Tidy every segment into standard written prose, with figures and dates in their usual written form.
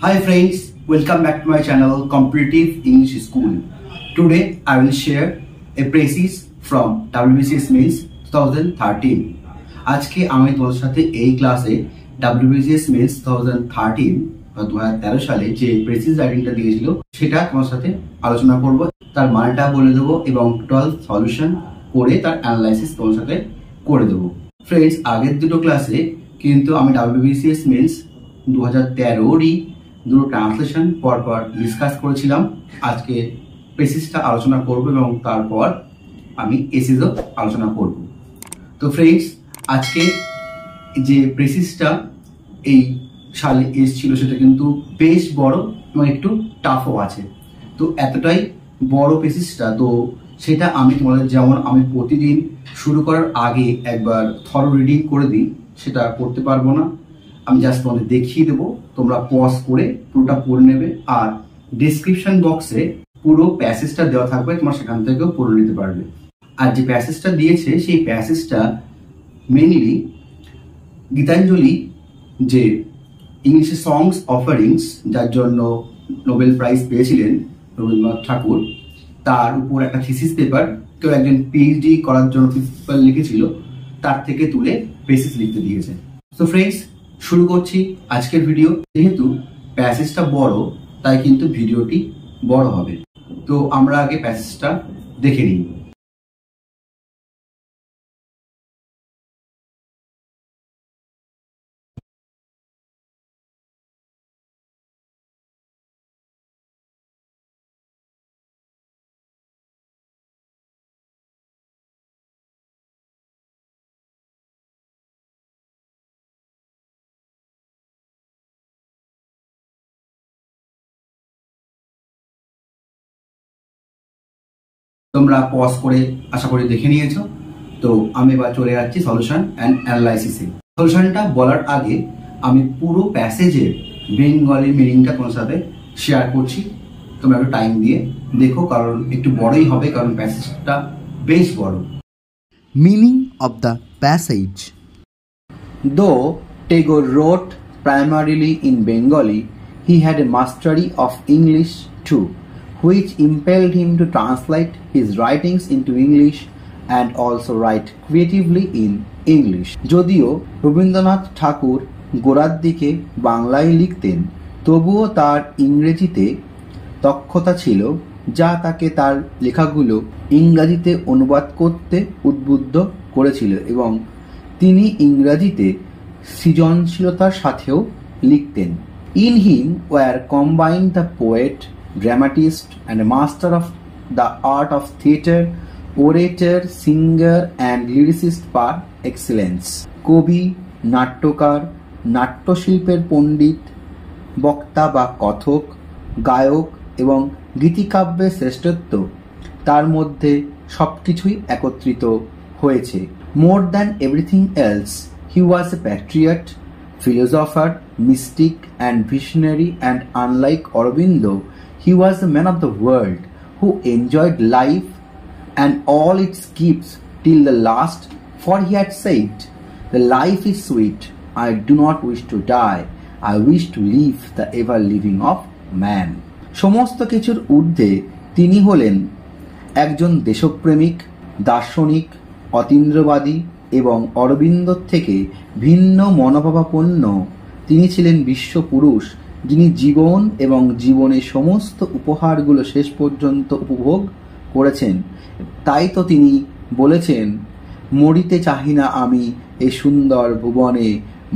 Hi friends, welcome back to my channel Competitive English School. Today I will share a practice from WBCS Mains 2013. আজকে আমি তোমাদের সাথে এই ক্লাসে WBCS Mains 2013 বা 2013 সালে যে প্রেসিস রাইটিংটা দিয়েছিল সেটা তোমাদের সাথে আলোচনা করব, তার মানেটা বলে দেবো এবং টোটাল সলিউশন করে তার অ্যানালাইসিস তোমাদের সাথে করে দেবো। ফ্রেন্ডস, আগের দুটো ক্লাসে কিন্তু আমি WBCS Mains 2013-ই দুটো ট্রান্সলেশন পরপর ডিসকাস করেছিলাম। আজকে প্রেসিসটা আলোচনা করব এবং তারপর আমি এসিসও আলোচনা করব। তো ফ্রেন্ডস, আজকে যে প্রেসিসটা এই সালে এসেছিল সেটা কিন্তু বেশ বড় এবং একটু টাফও আছে। তো এতটাই বড় প্রেসিসটা, তো সেটা আমি তোমাদের যেমন আমি প্রতিদিন শুরু করার আগে একবার থরো রিডিং করে দিই, সেটা করতে পারবো না। আমি জাস্ট তোমাদের দেখিয়ে দেবো, তোমরা পজ করে পুরোটা পড়ে নেবে। আর ডেসক্রিপশন বক্সে পুরো প্যাসেজটা দেওয়া থাকবে, তোমরা সেখান থেকেও পড়ে নিতে পারবে। আর যে প্যাসেজটা দিয়েছে সেই প্যাসেজটা মেইনলি গীতাঞ্জলি, যে ইংলিশে সংস অফারিংস, যার জন্য নোবেল প্রাইজ পেয়েছিলেন রবীন্দ্রনাথ ঠাকুর, তার উপর একটা থিসিস পেপার কেউ একজন পিএইচডি করার জন্য পেপার লিখেছিল, তার থেকে তুলে প্রেসিস লিখতে দিয়েছে। তো ফ্রেন্ডস, শুরু করছি আজকের ভিডিও। যেহেতু প্যাসেজটা বড় তাই কিন্তু ভিডিওটি বড় হবে। তো আমরা আগে প্যাসেজটা দেখে নিই। তোমরা পজ করে আশা করি দেখে নিয়েছো। তো আমি এবার চলে যাচ্ছি সলিউশন অ্যান্ড অ্যানালাইসিসে। সলিউশনটা বলার আগে আমি পুরো প্যাসেজের বেঙ্গলি মিনিংটা তোমার সাথে শেয়ার করছি। তোমরা একটু টাইম দিয়ে দেখো, কারণ একটু বড়ই হবে, কারণ প্যাসেজটা বেশ বড়। Meaning of the passage. Though Tagore wrote primarily in Bengali, he had a mastery of English too, which impelled him to translate his writings into English and also write creatively in English. যদিও রবীন্দ্রনাথ ঠাকুর গোড়ার দিকে বাংলায় লিখতেন, তবুও তার ইংরেজিতে দক্ষতা ছিল, যা তাকে তার লেখাগুলো ইংরাজিতে অনুবাদ করতে উদ্বুদ্ধ করেছিল এবং তিনি ইংরাজিতে সৃজনশীলতার সাথেও লিখতেন। In him were combined the poet, dramatist and a master of the art of theatre, orator, singer and lyricist par excellence. কবি, নাট্যকার, নাট্যশিল্পের পণ্ডিত, বক্তা বা কথক, গায়ক এবং গীতিকাব্যের শ্রেষ্ঠত্ব, তার মধ্যে সবকিছুই একত্রিত হয়েছে। More than everything else, he was a patriot, philosopher, mystic and visionary, and unlike Aurobindo, he was a man of the world who enjoyed life and all its gifts till the last, for he had said, "The life is sweet, I do not wish to die, I wish to live the ever living of man." সমস্ত কিছুর ঊর্ধ্বে তিনি হলেন একজন দেশপ্রেমিক, দার্শনিক, অতীন্দ্রবাদী এবং অরবিন্দর থেকে ভিন্ন মনোভাবাপন্ন। তিনি ছিলেন বিশ্বপুরুষ, যিনি জীবন এবং জীবনের সমস্ত উপহারগুলো শেষ পর্যন্ত উপভোগ করেছেন। তাই তো তিনি বলেছেন, মরিতে চাহি না আমি এ সুন্দর ভুবনে,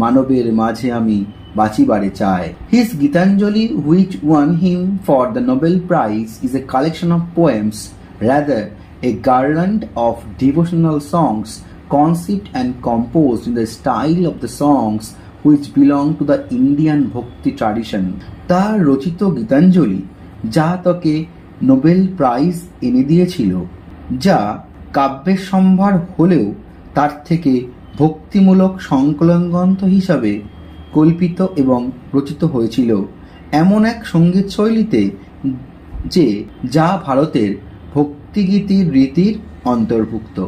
মানবের মাঝে আমি বাঁচিবারে চাই। His Gitanjali, which won him for the Nobel Prize, is a collection of poems, rather a garland of devotional songs conceived and composed in the style of the songs which belong to the Indian Bhakti tradition. তার রচিত গীতাঞ্জলি, যা তাকে Nobel prize এনে দিয়েছিল, যা কাব্যের সম্ভার হলেও তার থেকে ভক্তিমূলক সংকলন গ্রন্থ হিসাবে কল্পিত এবং রচিত হয়েছিল এমন এক সঙ্গীত শৈলীতে যা ভারতের ভক্তিগীতির রীতির অন্তর্ভুক্ত।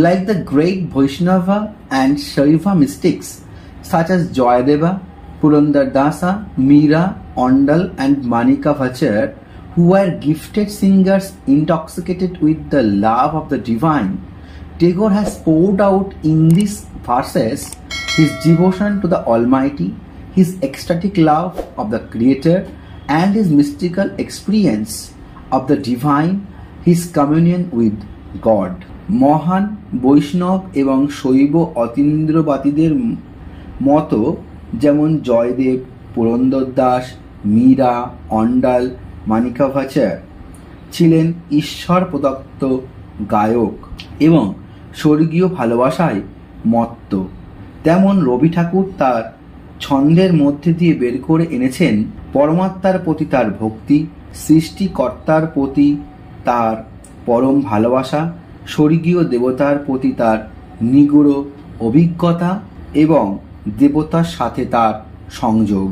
Like the great Vaishnava and Shaiva mystics such as Jayadeva, Purandar Dasa, Meera, Ondal and Manika Vachar, who were gifted singers intoxicated with the love of the divine, Tagore has poured out in these verses his devotion to the Almighty, his ecstatic love of the Creator, and his mystical experience of the divine, his communion with God. মহান বৈষ্ণব এবং শৈব অতীন্দ্রবাদীদের মতো যেমন জয়দেব, পুরন্দর দাস, মীরা, অন্ডাল, মানিকা ভাচার ছিলেন ঈশ্বর প্রদত্ত গায়ক এবং স্বর্গীয় ভালোবাসায় মত্ত, তেমন রবি ঠাকুর তার ছন্দের মধ্যে দিয়ে বের করে এনেছেন পরমাত্মার প্রতি তার ভক্তি, সৃষ্টিকর্তার প্রতি তার পরম ভালোবাসা, স্বর্গীয় দেবতার প্রতি তার নিগুড় অভিজ্ঞতা এবং দেবতার সাথে তার সংযোগ।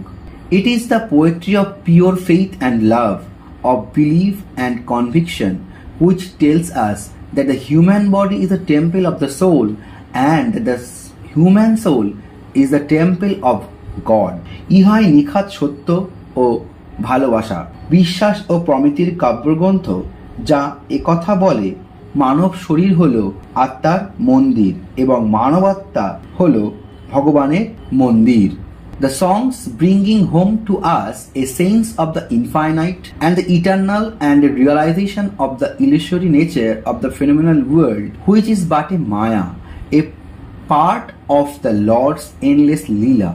It is the poetry of pure faith and love, of belief and conviction, which tells us that the human body is the temple of the soul and that the human soul is the temple of God. ইহাই নিখাত সত্য ও ভালোবাসা, বিশ্বাস ও প্রমিতির কাব্যগ্রন্থ, যা একথা বলে মানব শরীর হল আত্মার মন্দির এবং মানবাত্মা হল ভগবানের মন্দির। The songs bringing home to us a sense of the infinite and the eternal and a realization of the illusory nature of the phenomenal world, which is but a maya, a part of the Lord's endless lila,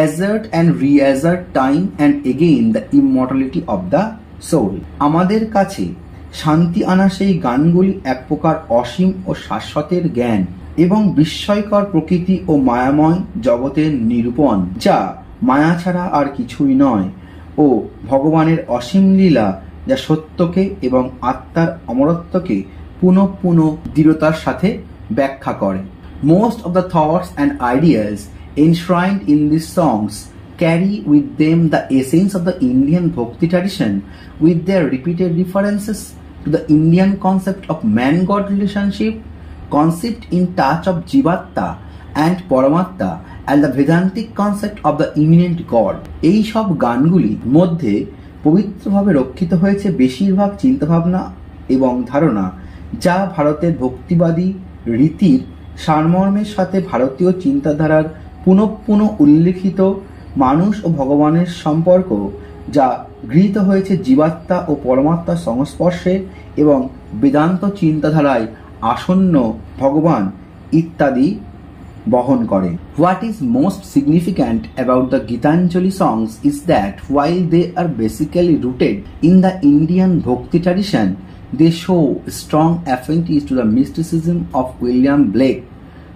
assert and reassert time and again the immortality of the soul. আমাদের কাছে শান্তি আনা সেই গানগুলি এক প্রকার অসীম ও শাশ্বতের জ্ঞান এবং বিস্ময়কর প্রকৃতি ও মায়াময় জগতের নিরূপণ, যা মায়া ছাড়া আর কিছুই নয়, ও ভগবানের অসীম লীলা, যা সত্যকে এবং আত্মার অমরত্বকে পুনঃ পুনঃ দৃঢ়তার সাথে ব্যাখ্যা করে। Most of the thoughts and ideas enshrined in these songs carry with them the essence of the Indian bhakti tradition, with their repeated references to the Indian concept of man-God relationship, concept in touch of Jivatta and Paramatta, and the Vedantic concept of the immanent God. এই সব গানগুলির মধ্যে পবিত্রভাবে রক্ষিত হয়েছে বেশিরভাগ চিন্তাভাবনা এবং ধারণা, যা ভারতের ভক্তিবাদী রীতির সারমর্মের সাথে ভারতীয় চিন্তাধারার পুনঃ পুনঃ উল্লিখিত মানুষ ও ভগবানের সম্পর্ক, যা গৃহীত হয়েছে জীবাত্মা ও পরমাত্মার সংস্পর্শে এবং বেদান্ত চিন্তাধারায় আসন্ন ভগবান ইত্যাদি বহন করে। What is most significant about the Gitanjali songs is that while they are basically rooted in the Indian Bhakti tradition, they show strong affinities to the mysticism of William Blake,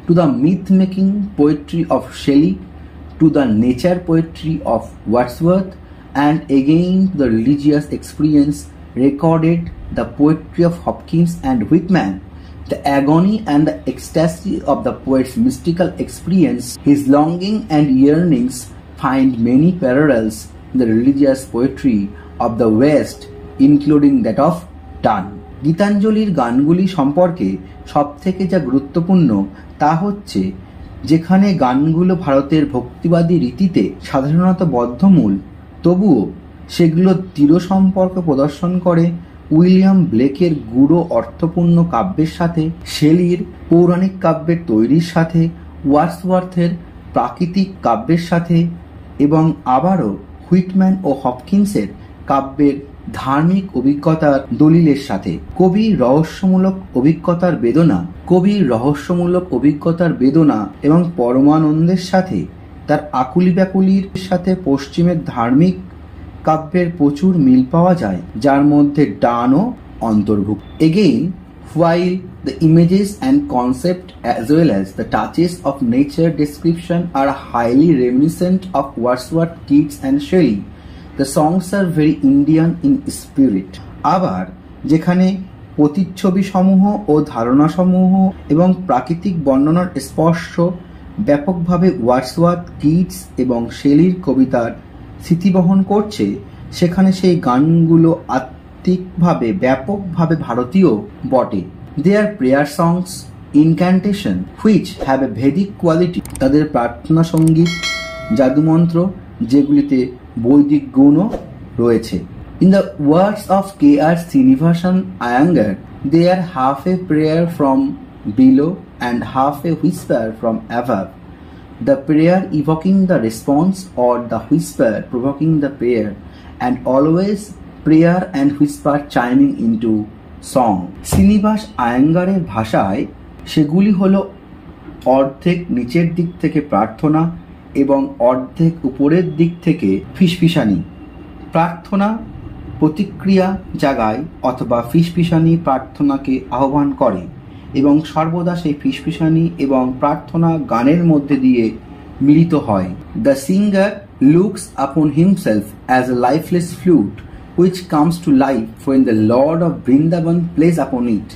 to the myth-making poetry of Shelley, to the nature poetry of Wordsworth, and again to the religious experience recorded, the poetry of Hopkins and Whitman. The agony and the ecstasy of the poet's mystical experience, his longing and yearnings find many parallels in the religious poetry of the West, including that of Donne. গীতাঞ্জলির গানগুলি সম্পর্কে সবথেকে যা গুরুত্বপূর্ণ তা হচ্ছে, যেখানে গানগুলো ভারতের ভক্তিবাদী রীতিতে সাধারণত বদ্ধমূল, তবুও সেগুলো দৃঢ় সম্পর্ক প্রদর্শন করে উইলিয়াম ব্লেকের গূঢ় অর্থপূর্ণ কাব্যের সাথে, শেলির পৌরাণিক কাব্যের তৈরির সাথে, ওয়ার্ডসওয়ার্থের প্রাকৃতিক কাব্যের সাথে এবং আবারও হুইটম্যান ও হপকিন্সের কাব্যের ধার্মিক অভিজ্ঞতার দলিলের সাথে। কবির রহস্যমূলক অভিজ্ঞতার বেদনা এবং পরমানন্দের সাথে তার আকুলি ব্যাকুলির সাথে পশ্চিমের ধার্মিক কাব্যের প্রচুর মিল পাওয়া যায়, যার মধ্যে ডানও অন্তর্ভুক্ত। Again, while the images and concept as well as the touches of nature description are highly reminiscent of Wordsworth, Keats and Shelley, the songs are very Indian in spirit. আবার যেখানে প্রতিচ্ছবি সমূহ ও ধারণা সমূহ এবং প্রাকৃতিক বর্ণনার স্পর্শ ব্যাপকভাবে ওয়ার্ডসওয়ার্থ, কিটস এবং শেলির কবিতার স্মৃতি বহন করছে, সেখানে সেই গানগুলো আত্মিকভাবে ব্যাপকভাবে ভারতীয় বটে। Their prayer songs, incantation, which have a Vedic quality, তাদের প্রার্থনা সঙ্গীত, জাদুমন্ত্র যেগুলিতে বৈদিক গুণও রয়েছে। In the words of K.R. Srinivasan Iyengar, they are half a prayer from below and half a whisper from above. The prayer evoking the response or the whisper provoking the prayer, and always prayer and whisper chiming into song. Srinivas আয়েঙ্গারের ভাষায় সেগুলি হলো অর্ধেক নিচের দিক থেকে প্রার্থনা এবং অর্ধেক উপরের দিক থেকে ফিসফিসানি। প্রার্থনা প্রতিক্রিয়া জাগায় অথবা ফিসফিসানি প্রার্থনাকে আহ্বান করে এবং সর্বদা সেই ফিসফিসানি এবং প্রার্থনা গানের মধ্যে দিয়ে মিলিত হয়। দ্য সিঙ্গার লুকস আপন himself as a lifeless flute which comes to life when the Lord of Vrindavan plays upon it,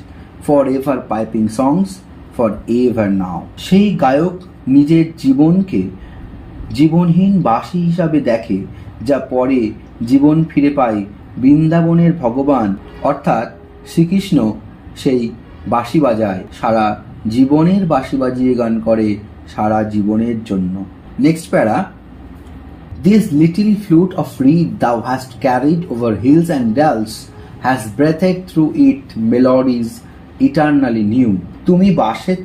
forever piping songs forever now. সেই গায়ক নিজের জীবনকে জীবনহীন বাঁশি হিসাবে দেখে, যা পরে জীবন ফিরে পায় বৃন্দাবনের ভগবান অর্থাৎ শ্রীকৃষ্ণ সেই বাঁশি বাজায়, সারা জীবনের বাঁশি বাজিয়ে গান করে সারা জীবনের জন্য। নেক্সট প্যারা, This little flute of reed thou hast carried over hills and dales has breathed through it melodies eternally new. তুমি বাঁশের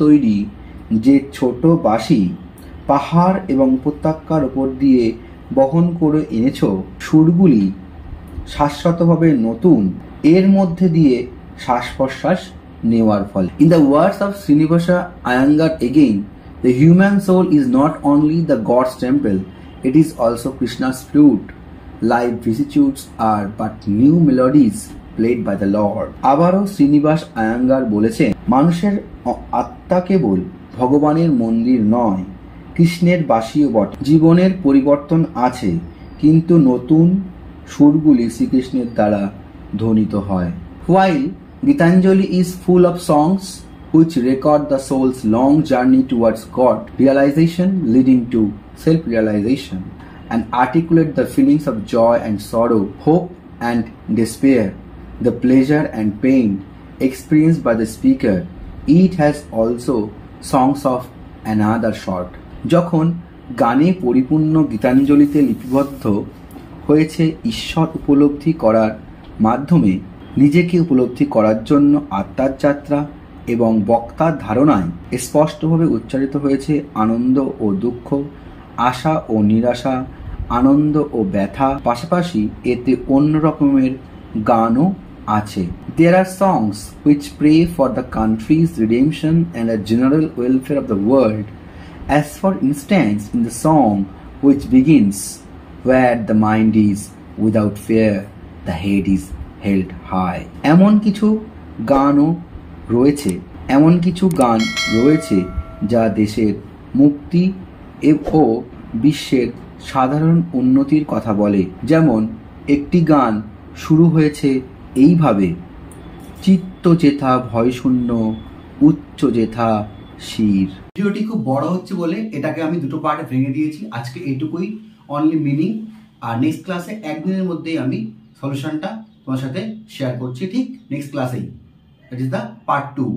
তৈরি যে ছোট বাঁশি পাহাড় এবং উপত্যকার উপর দিয়ে বহন করে এনেছ, সুরগুলি শাশ্বতভাবে নতুন, এর মধ্যে দিয়ে শ্বাস প্রশ্বাস নেওয়ার ফলে। In the words of Srinivasa Iyengar again, the human soul is not only the God's temple, it is also Krishna's flute. Live vicissitudes are but new melodies played by the Lord. আবারও শ্রীনিবাস আয়েঙ্গার বলেছেন, মানুষের আত্মা কেবল ভগবানের মন্দির নয়, কৃষ্ণের বাঁশিও বটে। জীবনের পরিবর্তন আছে, কিন্তু নতুন সুরগুলি শ্রীকৃষ্ণের দ্বারা ধ্বনিত হয়। While Gitanjali is full of songs which record the soul's long journey towards God realization leading to self-realization and articulate the feelings of joy and sorrow, hope and despair, the pleasure and pain experienced by the speaker, it has also songs of another sort. যখন গানে পরিপূর্ণ গীতাঞ্জলিতে লিপিবদ্ধ হয়েছে ঈশ্বর উপলব্ধি করার মাধ্যমে নিজেকে উপলব্ধি করার জন্য আত্মার যাত্রা এবং বক্তার ধারণায় স্পষ্টভাবে উচ্চারিত হয়েছে আনন্দ ও দুঃখ, আশা ও নিরাশা, আনন্দ ও ব্যথা, পাশাপাশি এতে অন্য রকমের গানও আছে। There are songs which pray for the country's redemption and the general welfare of the world, as for instance in the song which begins, where the mind is without fear, the head is held high. এমন কিছু গান রয়েছে যা দেশের মুক্তি ও বিশ্বের সাধারণ উন্নতির কথা বলে। যেমন একটি গান শুরু হয়েছে এইভাবে, চিত্ত যেথা ভয়শূন্য, উচ্চ যেথা শির। ভিডিওটি খুব বড় হচ্ছে বলে এটাকে আমি দুটো পার্টে ভেঙে দিয়েছি। আজকে এইটুকুই অনলি মিনিং, আর নেক্সট ক্লাসে একদিনের মধ্যেই আমি সলিউশনটা তোমার সাথে শেয়ার করছি, ঠিক নেক্সট ক্লাসেই। That is the part 2।